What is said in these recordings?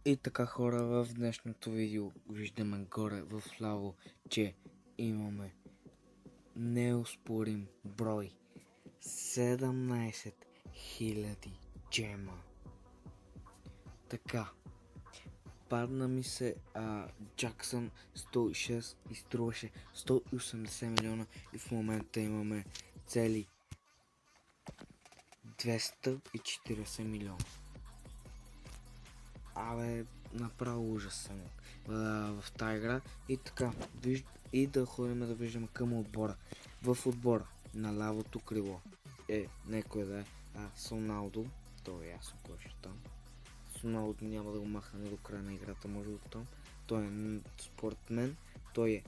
И така, хора, в днешното видео виждаме горе в ляво, че имаме неоспорим брой 17 000 джема. Така, падна ми се Джаксън 106 и струваше 180 милиона и в момента имаме цели 240 милиона. Абе, направо ужасен в тази игра. И така, и да ходим да виждаме към отбора. В отбора на лявото крило некой да е Соналдо. То е ясно кой ще там. Соналдо няма да го махне до края на играта, може да там. Той е според мен, той е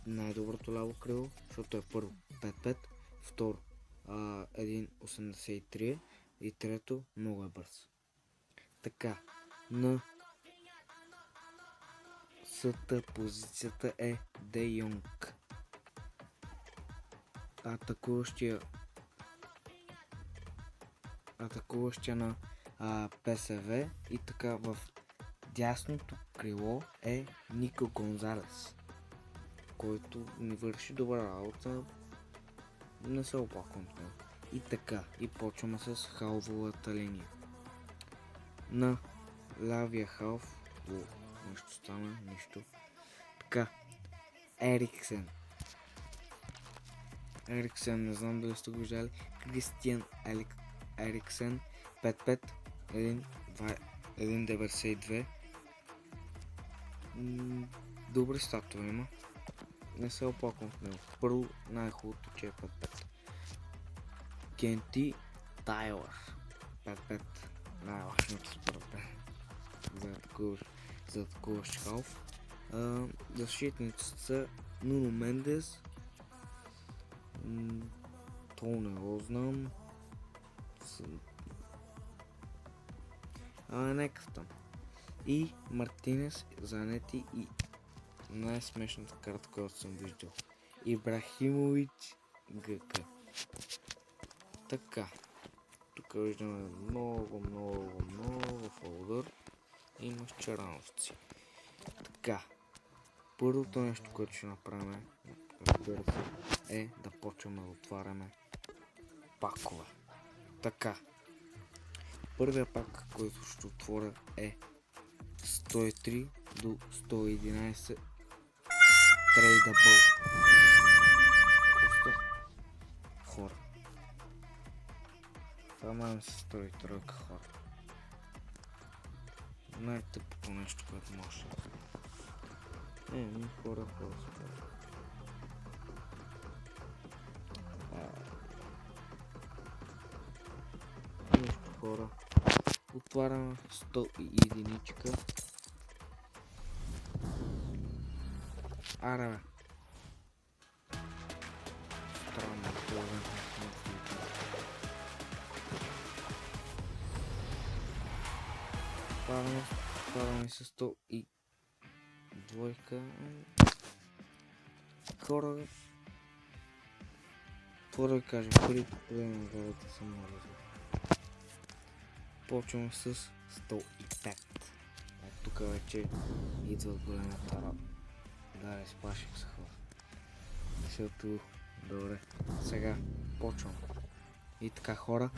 най-доброто ляво крило, защото е първо 5-5, второ 1.83 и трето много е бърз. Така, на съта позицията е Де Йонг. Атакуващия на ПСВ. И така в дясното крило е Нико Гонзалес, който ни върши добра работа. Не се оплаквам от него. И така, и почваме с халвовата линия. На лявия халф нещо стана, нищо. Така, Ериксен, не знам дали сте го виждали. Кристиан Ериксен, 5-5, 1.92. Добри статове има. Не се оплаквам в него. Първо най-хубавото, че е 5-5. Кенти Тайлър, 5-5. Най-важното според мен за атакуващ халф. Защитниците са Нуно Мендес, то не го знам, някакъв там, и Мартинес, Занети и най-смешната карта, която съм виждал, Ибрахимович ГК. Така, тук виждаме много фолдър и мъщерановци. Така, първото нещо, което ще направим, разбира се, е да почваме да отваряме пакове. Така, първия пак, който ще отворя е 103 до 111 Tradable. Хора. Това май се строи тройка, хора. Най-тъпото нещо, което може да ми хора. Нещо, хора. Отваряме 100 единичка. Аре, странно това. Отваряме с 100 и двойка. Хора, какво да ви кажа, първи проблем на главата съм много зле. Почвам с 105. Тук вече идва големата работа. Да, изплаших се, хора. Защото, добре, сега почвам. И така, хора.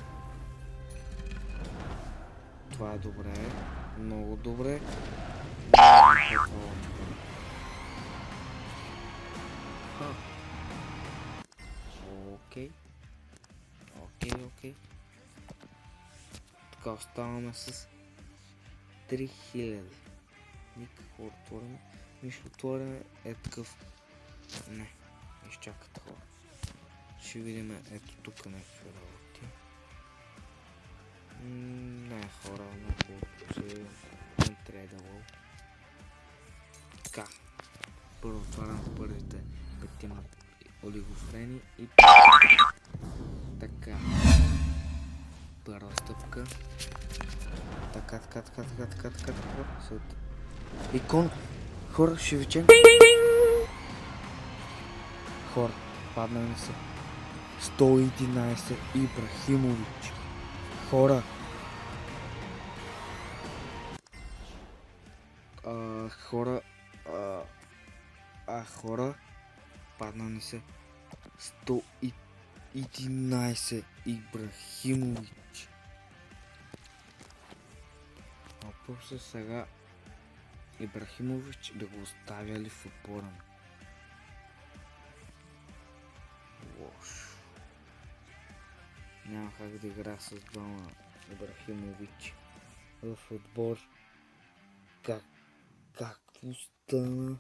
Това е добре, много добре. Окей. Така, оставаме с 3000. Никакво отворене. Нищо отворене е такъв. Не, изчакате, хора. Ще видим ето тук някакви работи. Не, хора, много се untradeable. Така, първо отварям първите петима олигофрени и така. Първа стъпка. Така. Икон. Хора, ще ви чекам. Хора, падна ми се 111 Ибрахимович. Хора. Хора, хора, паднали се 111 Ибрахимович. Въпрос е сега Ибрахимович да го оставя ли в отбора? Лошо. Няма как да игра с двама Ибрахимович в отбор. Какво стана?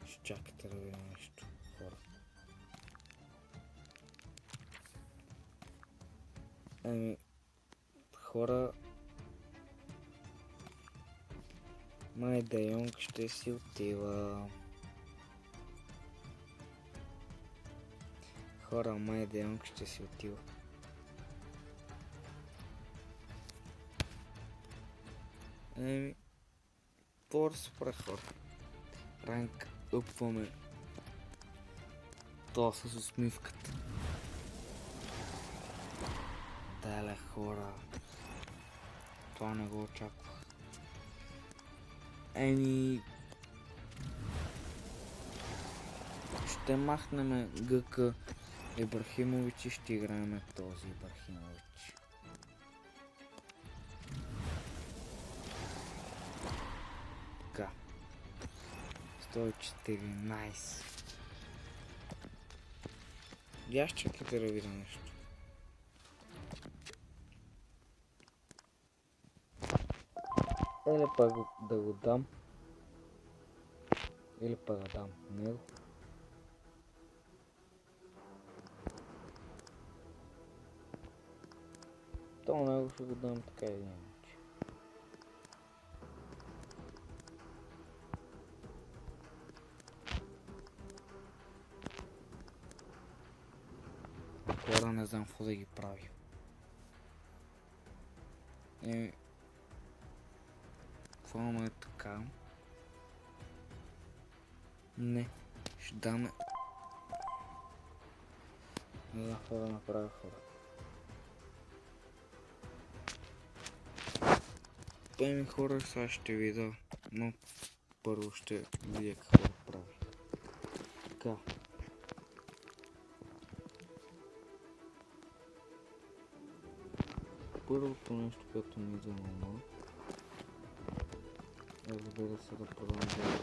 Ще чакайте да видя нещо, хора. Хора, май Де Йонг ще си отива. Хора, май Де Йонг ще си отива. Пор супер хора. Ранк upваме. То с усмивката. Дале хора. Това не го очаквах. Ще махнем ГК Ибрахимович и ще играем този Ибрахимович. Така. 114. Я ще чакайте да видя нещо. Или пак да го дам. Или пак да дам него. То него ще го дам така или иначе. Хора, не знам какво да ги прави. Това е така. Не, ще даме. Не знам какво да направя, хора. Хора, сега ще видя, но първо ще видя какво да прави. Така. Първото нещо, което ми идва на ума, разбира се, да продам дело,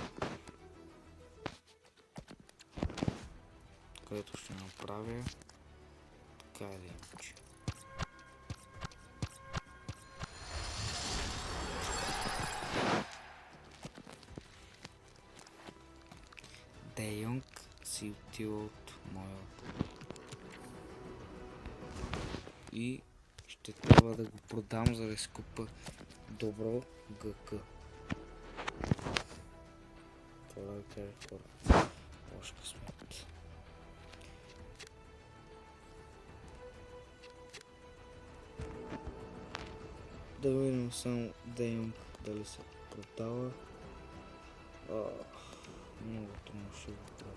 което ще направя така или иначе. Де Йонг си отива от моя отбор. И ще трябва да го продам, за да изкупа добро ГК. Това да кажа, хора. Лош късмет. Да видим само Де Йонг дали се продава. Много трудно ще го продавам.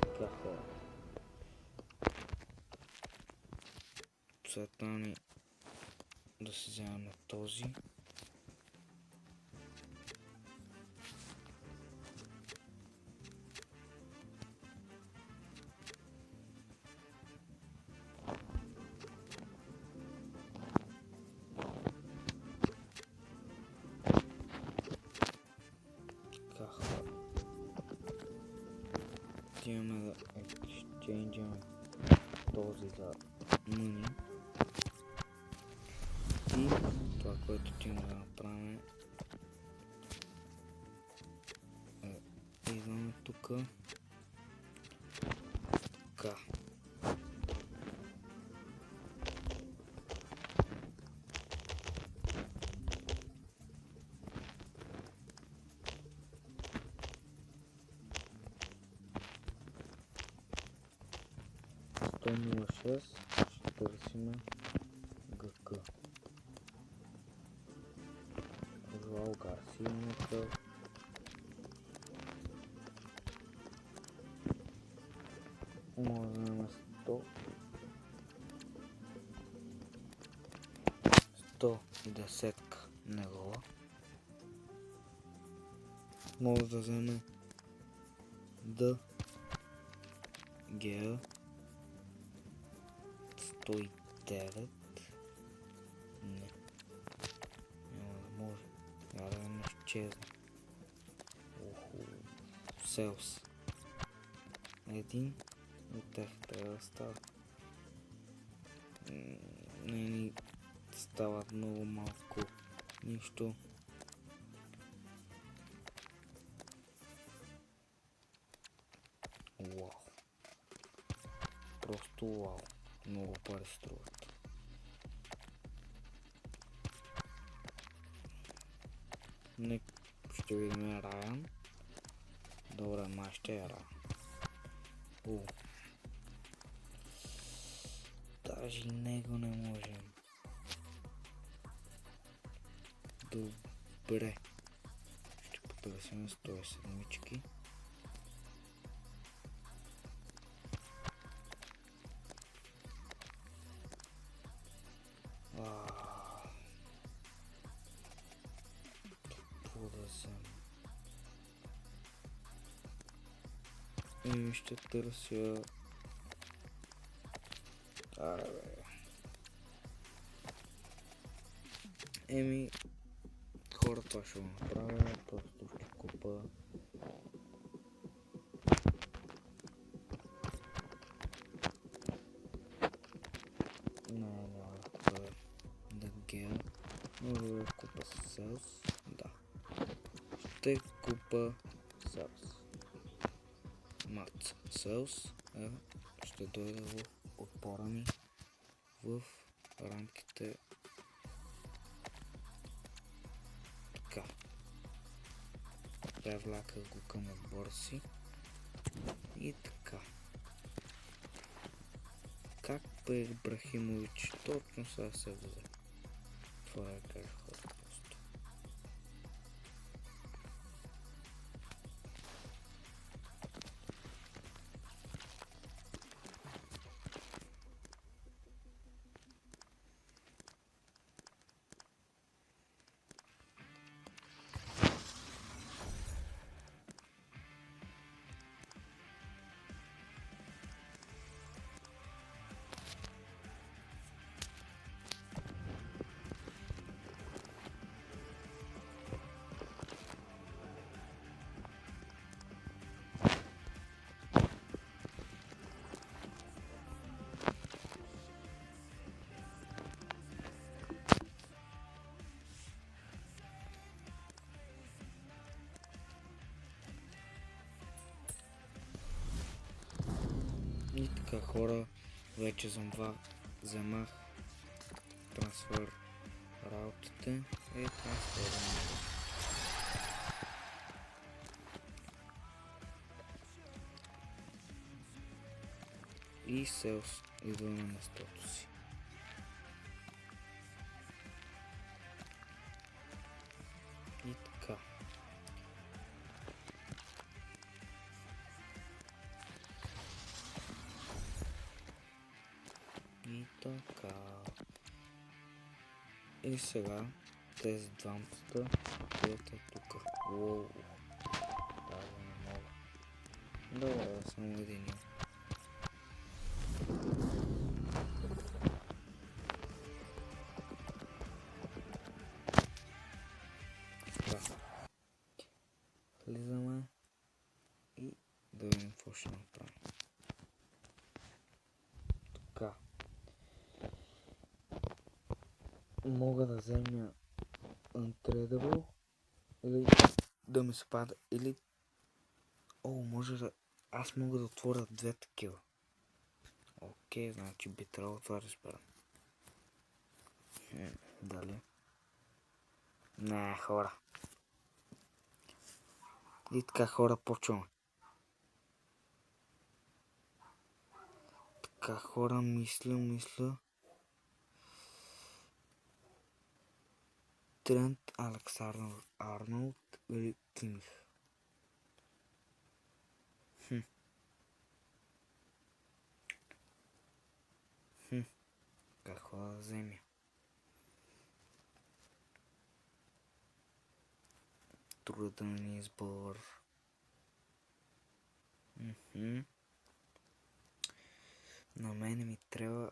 Така, хора. Целта ни да се вземем на този. Имаме да ексченджаме този за мъни. И това, което ти да направим, идваме тук. Така. Томила 6, ще търсим ГК. Жуал Гарсия. Може да имаме 110 негова. Може да вземе Д Г 109. Не. Няма да може. Няма да не изчезне. Селс. Един от тях трябва да става. Не ни стават много малко. Нищо. Вау. Просто вау. Много пари струват. Не ще видим Райан. Добре, май ще е Райан. Даже и него не можем. Добре. Ще потърсим 107. И ще търся... Еми... Хора, това ще го направя, просто ще купа... няма да купа DGL, може да купа Sales, да. Ще купа Sales. Мат Sales ще дойде в отбора ми в рамките така. Превляках го към отбора си и така. Как бе Ибрахимович точно сега се взе? Това е как хора просто. И така хора, вече вземах трансфер раутите и трансфервам. И селс идваме на местото си. И така. И така. И сега тези двамата стоят тук. Уоу. Даже не мога. Добре, да съм единия. Влизаме и да видим какво ще направим. Така. Мога да взема Untradeable или да ми се пада, или... може да... Аз мога да отворя две такива. Окей, значи би трябвало това да разберам. Дали? Не, хора. И така хора почваме. Така хора мисля. Трент Александър-Арнолд или Кимих. така хора вземи. Труден избор. На мене ми трябва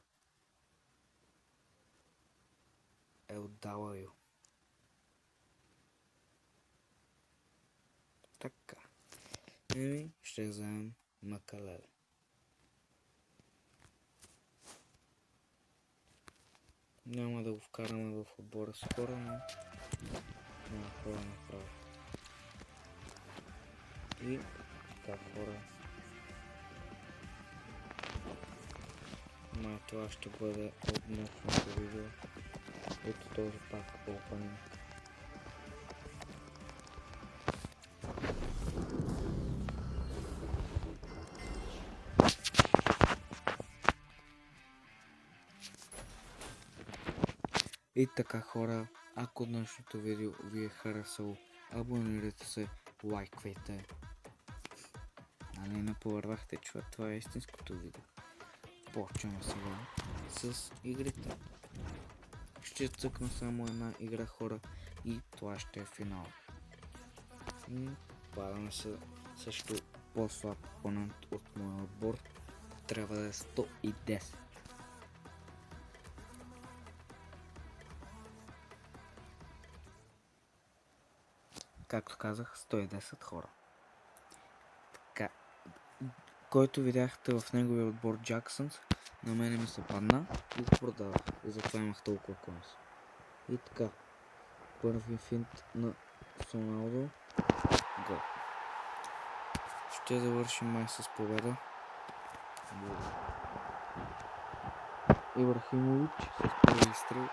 LW. Така. Ще вземем Макалеле. Няма да го вкараме в отбора скоро, но няма хора направо. И така хора. Това ще бъде от днешното видео. Ето този пак opening. И така хора, ако днешното видео ви е харесало, абонирайте се, лайквайте. Нали не повярвахте, че това е истинското видео. Почваме сега с игрите. Ще цъкна само една игра хора и това ще е финал. Падаме се също по-слаб опонент от моя отбор. Трябва да е 110. Както казах, 110 хора. Така, който видяхте в неговия отбор Джаксънс, на мене ми се падна и го продавах. И затова имах толкова коинс. И така, първи финт на Роналдо. Гол. Ще завършим май с победа. Ибрахимович с първи стрел.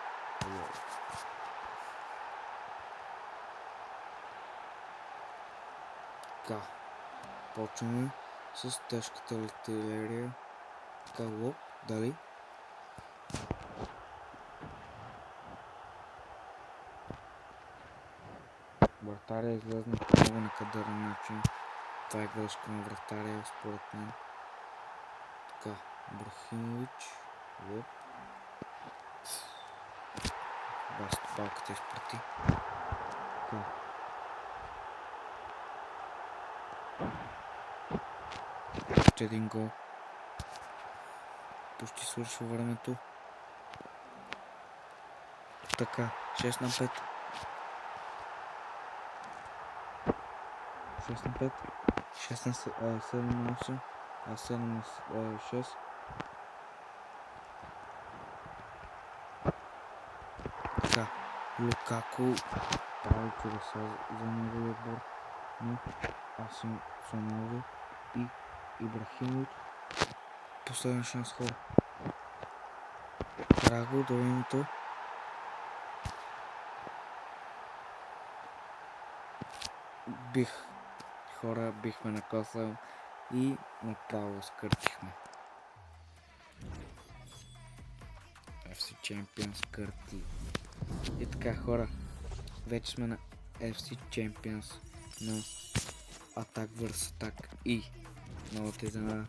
Така, почваме с тежката артилерия. Така, лоп, дали? Вратаря излезна по много некадърен начин. Това е грешка на вратаря, според мен. Така, Ибрахимович, лоп. Басто палката изпрати. Така. Още един гол. Почти свършва времето. Така, 6 на 5. 6 на 5. 6 на 7 на 8. 7 на 6. Така, Лукако прави чудеса за неговия отбор. Но аз съм Роналдо и Ибрахимович. Последен шанс хора. Драго до времето. Бихме на коса и направо скърчихме. FC Champions кърти. И така хора, вече сме на FC Champions на Attack vs Attack и новата изненада.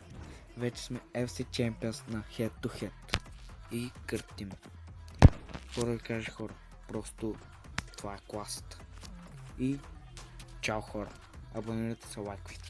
Вече сме FC Champions на Head to Head и къртим. Хора ви кажа хора, просто това е класата. И чао хора, абонирайте се, лайквайте.